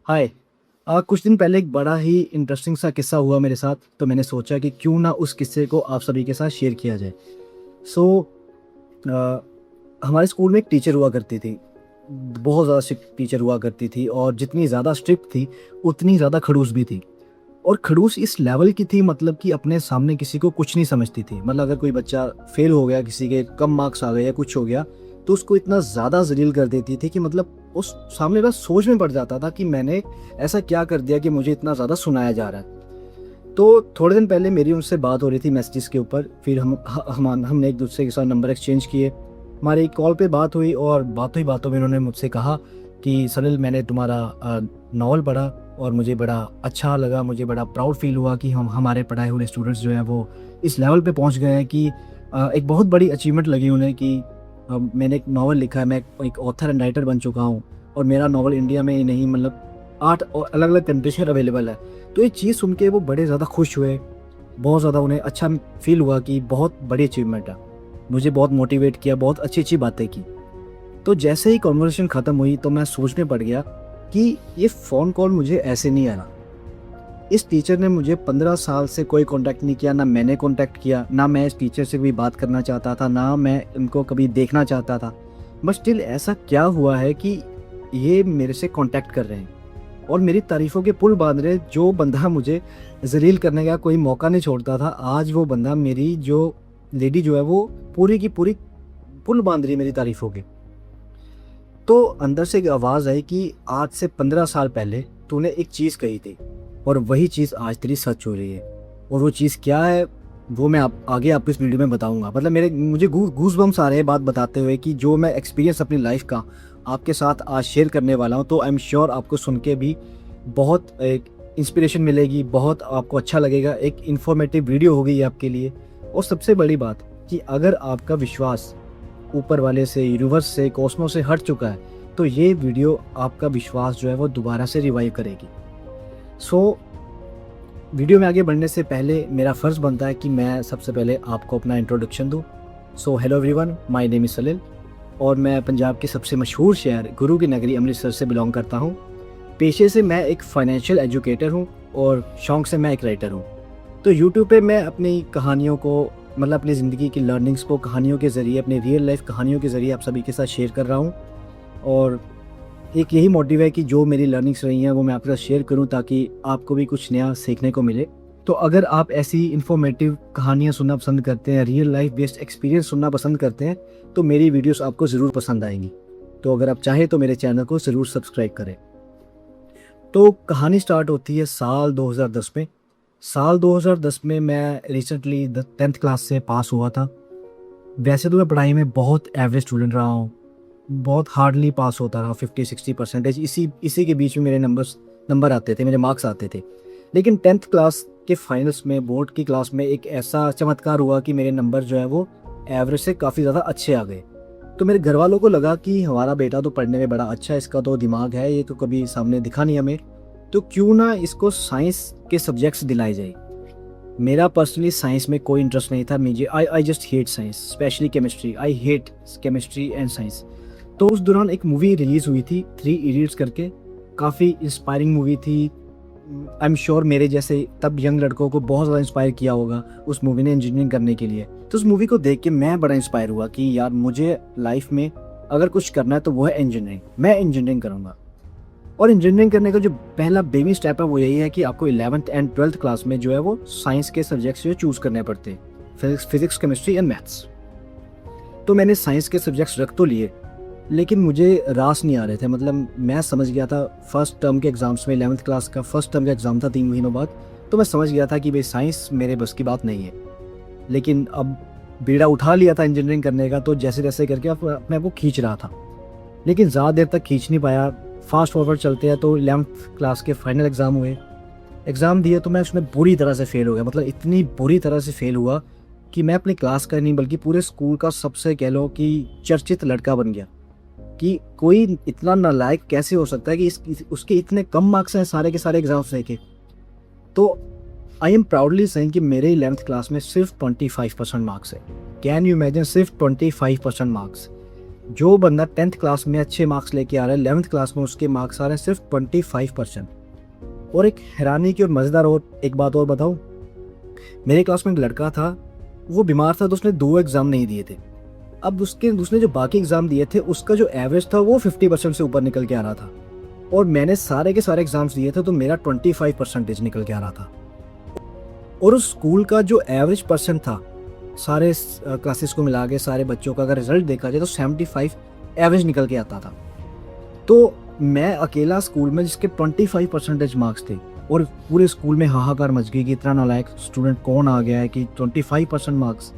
हाय। कुछ दिन पहले एक बड़ा ही इंटरेस्टिंग सा किस्सा हुआ मेरे साथ, तो मैंने सोचा कि क्यों ना उस किस्से को आप सभी के साथ शेयर किया जाए। सो अ, हमारे स्कूल में एक टीचर हुआ करती थी। बहुत ज़्यादा स्ट्रिक्ट टीचर हुआ करती थी और जितनी ज़्यादा स्ट्रिक्ट थी, उतनी ज़्यादा खड़ूस भी थी। और खड़ूस इस लेवल की थी मतलब कि अपने सामने किसी को कुछ नहीं समझती थी। मतलब अगर कोई बच्चा फेल हो गया, किसी के कम मार्क्स आ गए या कुछ हो गया, तो उसको इतना ज़्यादा ज़लील कर देती थी कि मतलब उस सामने वाला सोच में पड़ जाता था कि मैंने ऐसा क्या कर दिया कि मुझे इतना ज़्यादा सुनाया जा रहा है। तो थोड़े दिन पहले मेरी उनसे बात हो रही थी मैसेजेस के ऊपर, फिर हमने एक दूसरे के साथ नंबर एक्सचेंज किए। हमारी कॉल पे बात हुई और बातों ही बातों में उन्होंने मुझसे कहा कि सलिल, मैंने तुम्हारा नावल पढ़ा और मुझे बड़ा अच्छा लगा, मुझे बड़ा प्राउड फील हुआ कि हम हमारे पढ़ाए हुए स्टूडेंट्स जो हैं वो इस लेवल पे पहुंच गए हैं कि एक बहुत बड़ी अचीवमेंट लगी उन्हें कि मैंने एक नावल लिखा है, मैं एक ऑथर एंड राइटर बन चुका हूँ और मेरा नावल इंडिया में ही नहीं मतलब 8 और अलग-अलग कंट्रीज़ में अवेलेबल है। तो ये चीज़ सुन के वो बड़े ज़्यादा खुश हुए, बहुत ज़्यादा उन्हें अच्छा फ़ील हुआ कि बहुत बड़ी अचीवमेंट है। मुझे बहुत मोटिवेट किया, बहुत अच्छी-अच्छी बातें की। तो जैसे ही कन्वर्सेशन ख़त्म हुई तो मैं सोचने पड़ गया कि ये फ़ोन कॉल मुझे ऐसे नहीं आना। इस टीचर ने मुझे 15 साल से कोई कॉन्टैक्ट नहीं किया, ना मैंने कॉन्टैक्ट किया, ना मैं इस टीचर से कभी बात करना चाहता था, ना मैं इनको कभी देखना चाहता था। बट स्टिल ऐसा क्या हुआ है कि ये मेरे से कॉन्टैक्ट कर रहे हैं और मेरी तारीफ़ों के पुल बाँध रहे हैं। जो बंदा मुझे ज़लील करने का कोई मौका नहीं छोड़ता था, आज वो बंदा मेरी जो लेडी जो है वो पूरी की पूरी पुल बाँध रही है मेरी तारीफ़ों के। तो अंदर से एक आवाज़ आई कि आज से 15 साल पहले तूने एक चीज़ कही थी और वही चीज़ आज तेरी सच हो रही है। और वो चीज़ क्या है, वो मैं आप आगे आपको इस वीडियो में बताऊँगा। मतलब मुझे गूज़बम्प्स आ रहे हैं बात बताते हुए कि जो मैं एक्सपीरियंस अपनी लाइफ़ का आपके साथ आज शेयर करने वाला हूँ, तो आई एम श्योर आपको सुन के भी बहुत एक इंस्पिरेशन मिलेगी, बहुत आपको अच्छा लगेगा। एक इन्फॉर्मेटिव वीडियो होगी ये आपके लिए। और सबसे बड़ी बात कि अगर आपका विश्वास ऊपर वाले से, यूनिवर्स से, कॉस्मोस से हट चुका है, तो ये वीडियो आपका विश्वास जो है वो दोबारा से रिवाइव करेगी। सो वीडियो में आगे बढ़ने से पहले मेरा फ़र्ज़ बनता है कि मैं सबसे पहले आपको अपना इंट्रोडक्शन दूँ। So hello everyone, my name is Salil और मैं पंजाब के सबसे मशहूर शहर गुरु की नगरी अमृतसर से बिलॉन्ग करता हूँ। पेशे से मैं एक फाइनेंशियल एजुकेटर हूँ और शौक से मैं एक राइटर हूँ। तो यूट्यूब पे मैं अपनी कहानियों को मतलब अपनी ज़िंदगी की लर्निंग्स को कहानियों के ज़रिए, अपनी रियल लाइफ कहानियों के ज़रिए आप सभी के साथ शेयर कर रहा हूँ। और एक यही मोटिव है कि जो मेरी लर्निंग्स रही हैं वो मैं आपके साथ शेयर करूँ ताकि आपको भी कुछ नया सीखने को मिले। तो अगर आप ऐसी इन्फॉर्मेटिव कहानियाँ सुनना पसंद करते हैं, रियल लाइफ बेस्ड एक्सपीरियंस सुनना पसंद करते हैं, तो मेरी वीडियोस आपको ज़रूर पसंद आएंगी। तो अगर आप चाहें तो मेरे चैनल को ज़रूर सब्सक्राइब करें। तो कहानी स्टार्ट होती है साल 2010 में। साल 2010 में मैं रिसेंटली 10th क्लास से पास हुआ था। वैसे तो मैं पढ़ाई में बहुत एवरेज स्टूडेंट रहा हूँ, बहुत हार्डली पास होता रहा, 50-60 परसेंटेज इसी इसी के बीच में मेरे नंबर आते थे, मेरे मार्क्स आते थे। लेकिन 10th क्लास के फाइनल्स में, बोर्ड की क्लास में एक ऐसा चमत्कार हुआ कि मेरे नंबर जो है वो एवरेज से काफ़ी ज़्यादा अच्छे आ गए। तो मेरे घर वालों को लगा कि हमारा बेटा तो पढ़ने में बड़ा अच्छा है, इसका तो दिमाग है, ये तो कभी सामने दिखा नहीं हमें, तो क्यों ना इसको साइंस के सब्जेक्ट्स दिलाए जाए। मेरा पर्सनली साइंस में कोई इंटरेस्ट नहीं था। मुझे I just hate science, specially chemistry. I hate chemistry and science. तो उस दौरान एक मूवी रिलीज़ हुई थी, थ्री इडियट्स करके। काफ़ी इंस्पायरिंग मूवी थी। आई एम श्योर मेरे जैसे तब यंग लड़कों को बहुत ज़्यादा इंस्पायर किया होगा उस मूवी ने इंजीनियरिंग करने के लिए। तो उस मूवी को देख के मैं बड़ा इंस्पायर हुआ कि यार मुझे लाइफ में अगर कुछ करना है तो वो है इंजीनियरिंग। मैं इंजीनियरिंग करूँगा। और इंजीनियरिंग करने का जो पहला बेबी स्टेप है वो यही है कि आपको 11th एंड 12th क्लास में जो है वो साइंस के सब्जेक्ट्स जो चूज़ करने पड़ते हैं, फिजिक्स, केमिस्ट्री एंड मैथ्स। तो मैंने साइंस के सब्जेक्ट्स रख तो लिए, लेकिन मुझे रास नहीं आ रहे थे। मतलब मैं समझ गया था फर्स्ट टर्म के एग्ज़ाम्स में, 11th क्लास का फर्स्ट टर्म का एग्ज़ाम था 3 महीनों बाद, तो मैं समझ गया था कि भाई साइंस मेरे बस की बात नहीं है। लेकिन अब बीड़ा उठा लिया था इंजीनियरिंग करने का, तो जैसे जैसे करके अपने आप को खींच रहा था, लेकिन ज़्यादा देर तक खींच नहीं पाया। फास्ट फॉरवर्ड चलते हैं तो 11th क्लास के फाइनल एग्ज़ाम हुए। एग्ज़ाम दिए तो मैं उसमें बुरी तरह से फ़ेल हो गया। मतलब इतनी बुरी तरह से फ़ेल हुआ कि मैं अपनी क्लास का नहीं बल्कि पूरे स्कूल का सबसे कह लो कि चर्चित लड़का बन गया कि कोई इतना नालायक कैसे हो सकता है कि उसके इतने कम मार्क्स हैं सारे के सारे एग्ज़ाम्स लेके। तो आई एम प्राउडली सेइंग कि मेरे 11th क्लास में सिर्फ 25% मार्क्स है। कैन यू इमेजिन, सिर्फ 25% मार्क्स। जो बंदा 10th क्लास में अच्छे मार्क्स लेके आ रहा है, 11th क्लास में उसके मार्क्स आ रहे हैं सिर्फ 25%। और एक हैरानी की और मज़ेदार और एक बात और बताऊं, मेरे क्लास में एक लड़का था, वो बीमार था तो उसने 2 एग्ज़ाम नहीं दिए थे। अब उसने जो बाकी एग्ज़ाम दिए थे उसका जो एवरेज था वो 50% से ऊपर निकल के आ रहा था, और मैंने सारे के सारे एग्ज़ाम्स दिए थे तो मेरा 25% निकल के आ रहा था। और उस स्कूल का जो एवरेज परसेंट था सारे क्लासेस को मिला के, सारे बच्चों का अगर रिजल्ट देखा जाए तो 75 एवरेज निकल के आता था। तो मैं अकेला स्कूल में जिसके 25% मार्क्स थे, और पूरे स्कूल में हाहाकार मच गई कि इतना नालायक स्टूडेंट कौन आ गया है कि 25% मार्क्स।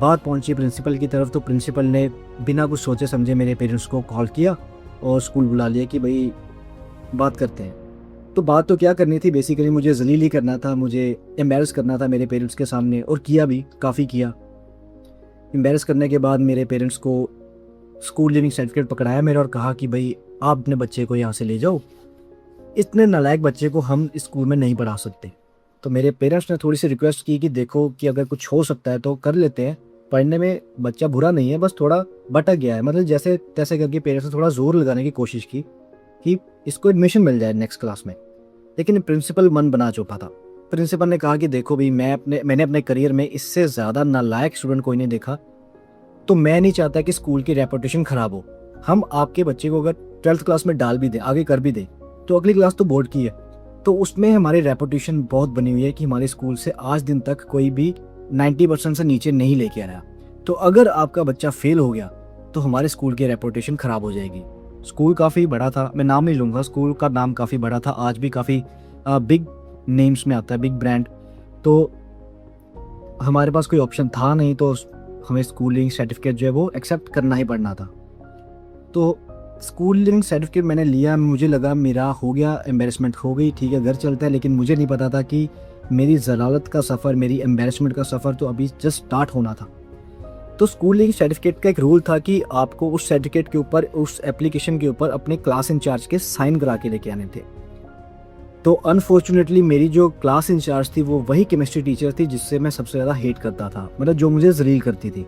बात पहुंची प्रिंसिपल की तरफ, तो प्रिंसिपल ने बिना कुछ सोचे समझे मेरे पेरेंट्स को कॉल किया और स्कूल बुला लिया कि भाई बात करते हैं। तो बात तो क्या करनी थी, बेसिकली मुझे जलील ही करना था, मुझे एम्बेरस करना था मेरे पेरेंट्स के सामने, और किया भी, काफ़ी किया। एम्बेरस करने के बाद मेरे पेरेंट्स को स्कूल लिविंग सर्टिफिकेट पकड़ाया मेरा और कहा कि भाई आप अपने बच्चे को यहाँ से ले जाओ, इतने नालायक बच्चे को हम इस स्कूल में नहीं पढ़ा सकते। तो मेरे पेरेंट्स ने थोड़ी सी रिक्वेस्ट की कि देखो कि अगर कुछ हो सकता है तो कर लेते हैं, पढ़ने में बच्चा बुरा नहीं है, बस थोड़ा भटक गया है। मतलब जैसे तैसे करके पेरेंट्स ने थोड़ा जोर लगाने की कोशिश की कि इसको एडमिशन मिल जाए नेक्स्ट क्लास में, लेकिन प्रिंसिपल मन बना चुका था। प्रिंसिपल ने कहा कि देखो भाई मैंने अपने करियर में इससे ज़्यादा नालायक स्टूडेंट कोई नहीं देखा, तो मैं नहीं चाहता कि स्कूल की रेपुटेशन ख़राब हो। हम आपके बच्चे को अगर 12th क्लास में डाल भी दें, आगे कर भी दें, तो अगली क्लास तो बोर्ड की है, तो उसमें हमारी रेपुटेशन बहुत बनी हुई है कि हमारे स्कूल से आज दिन तक कोई भी 90% से नीचे नहीं लेके आया। तो अगर आपका बच्चा फेल हो गया तो हमारे स्कूल की रेपुटेशन ख़राब हो जाएगी। स्कूल काफ़ी बड़ा था, मैं नाम नहीं लूँगा, स्कूल का नाम काफ़ी बड़ा था, आज भी काफ़ी बिग नेम्स में आता है, बिग ब्रांड। तो हमारे पास कोई ऑप्शन था नहीं, तो हमें स्कूल लिविंग सर्टिफिकेट जो है वो एक्सेप्ट करना ही पड़ना था। तो स्कूल लिविंग सर्टिफिकेट मैंने लिया, मुझे लगा मेरा हो गया, एम्बेरसमेंट हो गई, ठीक है घर चलता है। लेकिन मुझे नहीं पता था कि मेरी ज़लालत का सफ़र, मेरी एम्बेरसमेंट का सफ़र तो अभी जस्ट स्टार्ट होना था। तो स्कूल लिविंग सर्टिफिकेट का एक रूल था कि आपको उस सर्टिफिकेट के ऊपर, उस एप्लीकेशन के ऊपर अपने क्लास इंचार्ज के साइन करा के लेके आने थे। तो अनफॉर्चुनेटली मेरी जो क्लास इंचार्ज थी वो वही केमिस्ट्री टीचर थी जिससे मैं सबसे ज़्यादा हेट करता था, मतलब जो मुझे जलील करती थी।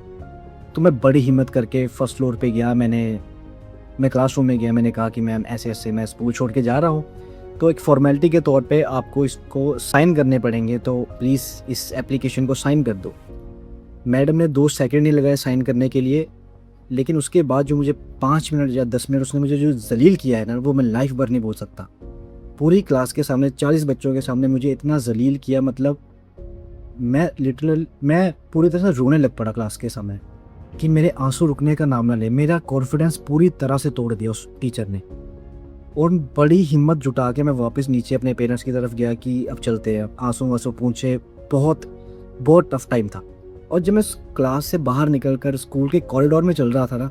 तो मैं बड़ी हिम्मत करके फर्स्ट फ्लोर पे गया, मैं क्लासरूम में गया, मैंने कहा कि मैम ऐसे ऐसे मैं स्कूल छोड़ के जा रहा हूँ, तो एक फॉर्मेलिटी के तौर पे आपको इसको साइन करने पड़ेंगे, तो प्लीज़ इस एप्लीकेशन को साइन कर दो। मैडम ने 2 सेकंड नहीं लगाए साइन करने के लिए, लेकिन उसके बाद जो मुझे 5 मिनट या 10 मिनट उसने मुझे जो जलील किया है ना, वो मैं लाइफ भर नहीं भूल सकता। पूरी क्लास के सामने, 40 बच्चों के सामने मुझे इतना जलील किया, मतलब मैं पूरी तरह से रोने लग पड़ा क्लास के सामने कि मेरे आंसू रुकने का नाम ना ले। मेरा कॉन्फिडेंस पूरी तरह से तोड़ दिया उस टीचर ने। और बड़ी हिम्मत जुटा के मैं वापस नीचे अपने पेरेंट्स की तरफ गया कि अब चलते हैं, आंसू वांसू पूछे, बहुत बहुत टफ टाइम था। और जब मैं क्लास से बाहर निकल कर स्कूल के कॉरिडोर में चल रहा था ना,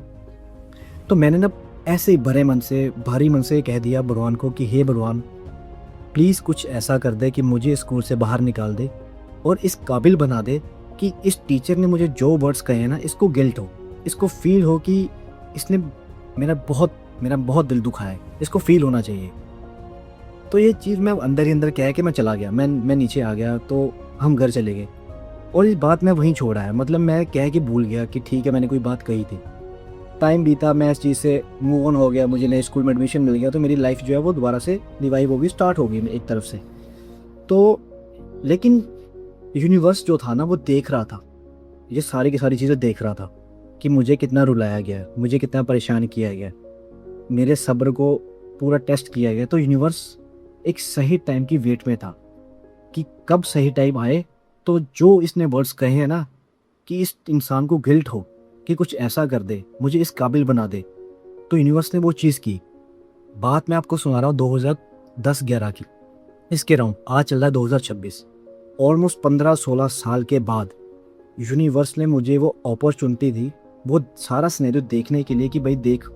तो मैंने ना ऐसे ही भारी मन से कह दिया भगवान को कि हे भगवान, प्लीज़ कुछ ऐसा कर दे कि मुझे स्कूल से बाहर निकाल दे और इस काबिल बना दे कि इस टीचर ने मुझे जो वर्ड्स कहे हैं ना, इसको गिल्ट हो, इसको फील हो कि इसने मेरा बहुत दिल दुखाया है, इसको फील होना चाहिए। तो ये चीज़ मैं अंदर ही अंदर कह के मैं चला गया, मैं नीचे आ गया, तो हम घर चले गए और ये बात मैं वहीं छोड़ आया। मतलब मैं कह के भूल गया कि ठीक है मैंने कोई बात कही थी। टाइम बीता, मैं इस चीज़ से मूव ऑन हो गया, मुझे नए स्कूल में एडमिशन मिल गया, तो मेरी लाइफ जो है वो दोबारा से रिवाइव होगी, स्टार्ट होगी एक तरफ से। तो लेकिन यूनिवर्स जो था ना वो देख रहा था, ये सारी की सारी चीज़ें देख रहा था कि मुझे कितना रुलाया गया, मुझे कितना परेशान किया गया, मेरे सब्र को पूरा टेस्ट किया गया। तो यूनिवर्स एक सही टाइम की वेट में था कि कब सही टाइम आए, तो जो इसने वर्ड्स कहे हैं ना कि इस इंसान को गिल्ट हो कि कुछ ऐसा कर दे, मुझे इस काबिल बना दे, तो यूनिवर्स ने वो चीज़ की। बात मैं आपको सुना रहा हूँ 2010-11 की, इसके राउंड आज चल रहा है 2026। ऑलमोस्ट 15-16 साल के बाद यूनिवर्स ने मुझे वो अपॉर्चुनिटी दी, वो सारा सिनेरियो देखने के लिए कि भाई देख,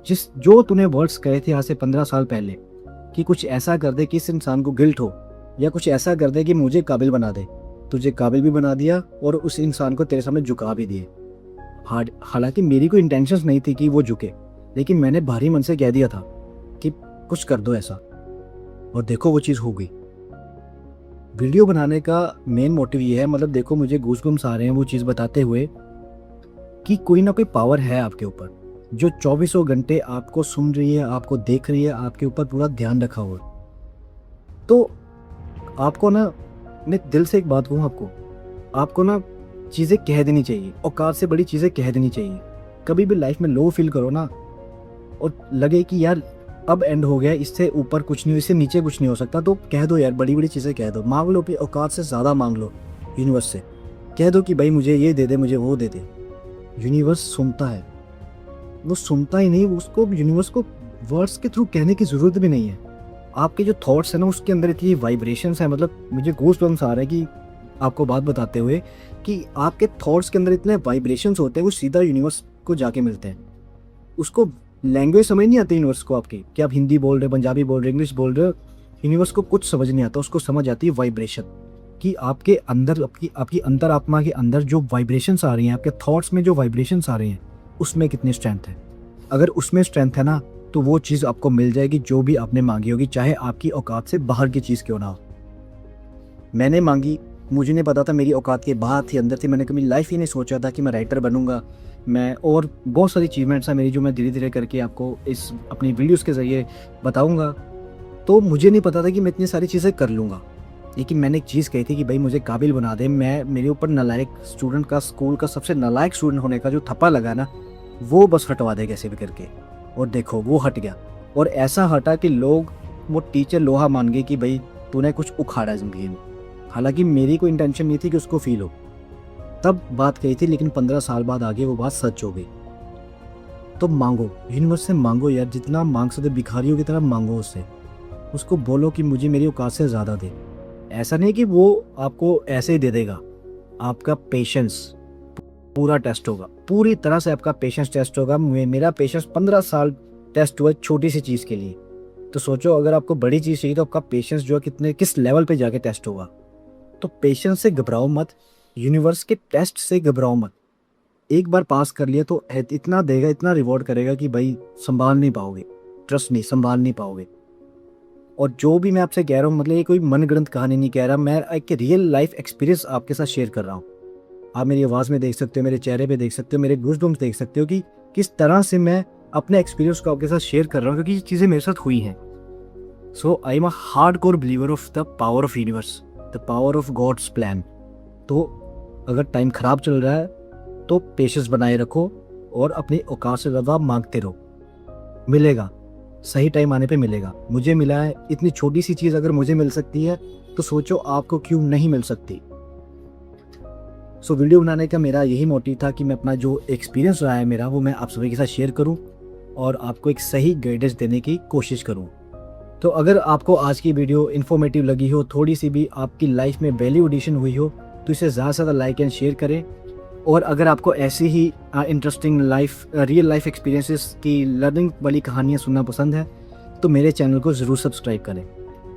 जो तूने वर्ड्स कहे थे आज से 15 साल पहले कि कुछ ऐसा कर दे कि इस इंसान को गिल्ट हो, या कुछ ऐसा कर दे कि मुझे काबिल बना दे, तुझे काबिल भी बना दिया और उस इंसान को तेरे सामने झुका भी दिए। हालांकि मेरी कोई इंटेंशंस नहीं थी कि वो झुके, लेकिन मैंने भारी मन से कह दिया था कि कुछ कर दो ऐसा, और देखो वो चीज़ हो गई। वीडियो बनाने का मेन मोटिव ये है, मतलब देखो मुझे गूज़बम्स आ रहे हैं वो चीज़ बताते हुए कि कोई ना कोई पावर है आपके ऊपर, जो चौबीसों घंटे आपको सुन रही है, आपको देख रही है, आपके ऊपर पूरा ध्यान रखा हुआ है। तो आपको ना, मैं दिल से एक बात कहूँ आपको ना चीज़ें कह देनी चाहिए, औकात से बड़ी चीज़ें कह देनी चाहिए। कभी भी लाइफ में लो फील करो ना और लगे कि यार अब एंड हो गया, इससे ऊपर कुछ नहीं, इससे नीचे कुछ नहीं हो सकता, तो कह दो यार, बड़ी बड़ी चीज़ें कह दो, मांग लो, भी औकात से ज़्यादा मांग लो यूनिवर्स से। कह दो कि भाई मुझे ये दे दे, मुझे वो दे दे। यूनिवर्स सुनता है, वो सुनता ही नहीं, उसको यूनिवर्स को वर्ड्स के थ्रू कहने की ज़रूरत भी नहीं है। आपके जो थॉट्स हैं ना, उसके अंदर इतनी वाइब्रेशंस हैं, मतलब मुझे गूज़बम्स आ रहा है कि आपको बात बताते हुए कि आपके थॉट्स के अंदर इतने वाइब्रेशंस होते हैं, वो सीधा यूनिवर्स को जाके मिलते हैं। उसको लैंग्वेज समझ नहीं आती यूनिवर्स को आपकी, कि आप हिंदी बोल रहे हो, पंजाबी बोल रहे हो, इंग्लिश बोल रहे हो, यूनिवर्स को कुछ समझ नहीं आता। उसको समझ आती है वाइब्रेशन, कि आपके अंदर, आपकी अंतरात्मा के अंदर जो वाइब्रेशंस आ रही हैं, आपके थॉट्स में जो वाइब्रेशंस आ रही हैं, उसमें कितनी स्ट्रेंथ है। अगर उसमें स्ट्रेंथ है ना, तो वो चीज़ आपको मिल जाएगी जो भी आपने मांगी होगी, चाहे आपकी औकात से बाहर की चीज़ क्यों ना हो। मैंने मांगी, मुझे नहीं पता था मेरी औकात के बाहर थी, अंदर थी। मैंने कभी लाइफ ही नहीं सोचा था कि मैं राइटर बनूंगा, मैं और बहुत सारी अचीवमेंट्स हैं मेरी जो मैं धीरे धीरे करके आपको इस अपनी वीडियोस के ज़रिए बताऊंगा। तो मुझे नहीं पता था कि मैं इतनी सारी चीज़ें कर लूँगा, लेकिन मैंने एक चीज़ कही थी कि भाई मुझे काबिल बना दे। मैं, मेरे ऊपर नालायक स्टूडेंट का, स्कूल का सबसे नालायक स्टूडेंट होने का जो थप्पा लगा ना, वो बस हटवा दे कैसे भी करके। और देखो वो हट गया, और ऐसा हटा कि लोग, वो टीचर लोहा मान गए कि भाई तूने कुछ उखाड़ा है ज़िंदगी में। हालांकि मेरी कोई इंटेंशन नहीं थी कि उसको फील हो, तब बात कही थी, लेकिन 15 साल बाद आगे वो बात सच हो गई। तो मांगो, यूनिवर्स से मांगो यार, जितना मांग सकते, भिखारियों की तरह मांगो उससे। उसको बोलो कि मुझे मेरी औकात से ज़्यादा दे। ऐसा नहीं कि वो आपको ऐसे ही दे देगा, आपका पेशेंस पूरा टेस्ट होगा, पूरी तरह से आपका पेशेंस टेस्ट होगा। मेरा पेशेंस 15 साल टेस्ट हुआ छोटी सी चीज़ के लिए। तो सोचो, अगर आपको बड़ी चीज़ चाहिए तो आपका पेशेंस जो है कितने, किस लेवल पे जाके टेस्ट होगा। तो पेशेंस से घबराओ मत, यूनिवर्स के टेस्ट से घबराओ मत। एक बार पास कर लिया तो इतना देगा, इतना रिवॉर्ड करेगा कि भाई संभाल नहीं पाओगे, ट्रस्ट नहीं, संभाल नहीं पाओगे। और जो भी मैं आपसे कह रहा हूँ, मतलब ये कोई मनगढ़ंत कहानी नहीं कह रहा, मैं एक रियल लाइफ एक्सपीरियंस आपके साथ शेयर कर रहा हूँ। आप मेरी आवाज़ में देख सकते हो, मेरे चेहरे पे देख सकते हो, मेरे गूज़बम्स देख सकते हो कि किस तरह से मैं अपने एक्सपीरियंस को आपके साथ शेयर कर रहा हूँ, क्योंकि ये चीज़ें मेरे साथ हुई हैं। So I am a hardcore believer of the power of universe, the power of God's plan. तो अगर टाइम ख़राब चल रहा है तो पेशेंस बनाए रखो और अपनी औकात से ज़्यादा मांगते रहो, मिलेगा, सही टाइम आने पे मिलेगा। मुझे मिला है, इतनी छोटी सी चीज़ अगर मुझे मिल सकती है तो सोचो आपको क्यों नहीं मिल सकती। सो वीडियो बनाने का मेरा यही मोटिव था कि मैं अपना जो एक्सपीरियंस रहा है मेरा, वो मैं आप सभी के साथ शेयर करूं और आपको एक सही गाइडेंस देने की कोशिश करूं। तो अगर आपको आज की वीडियो इन्फॉर्मेटिव लगी हो, थोड़ी सी भी आपकी लाइफ में वैल्यू एडिशन हुई हो, तो इसे ज़्यादा से ज़्यादा लाइक एंड शेयर करें। और अगर आपको ऐसी ही इंटरेस्टिंग रियल लाइफ एक्सपीरियंसेस की लर्निंग वाली कहानियाँ सुनना पसंद है, तो मेरे चैनल को ज़रूर सब्सक्राइब करें।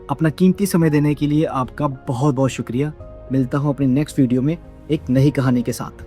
अपना कीमती समय देने के लिए आपका बहुत बहुत शुक्रिया। मिलता हूँ अपनी नेक्स्ट वीडियो में एक नई कहानी के साथ।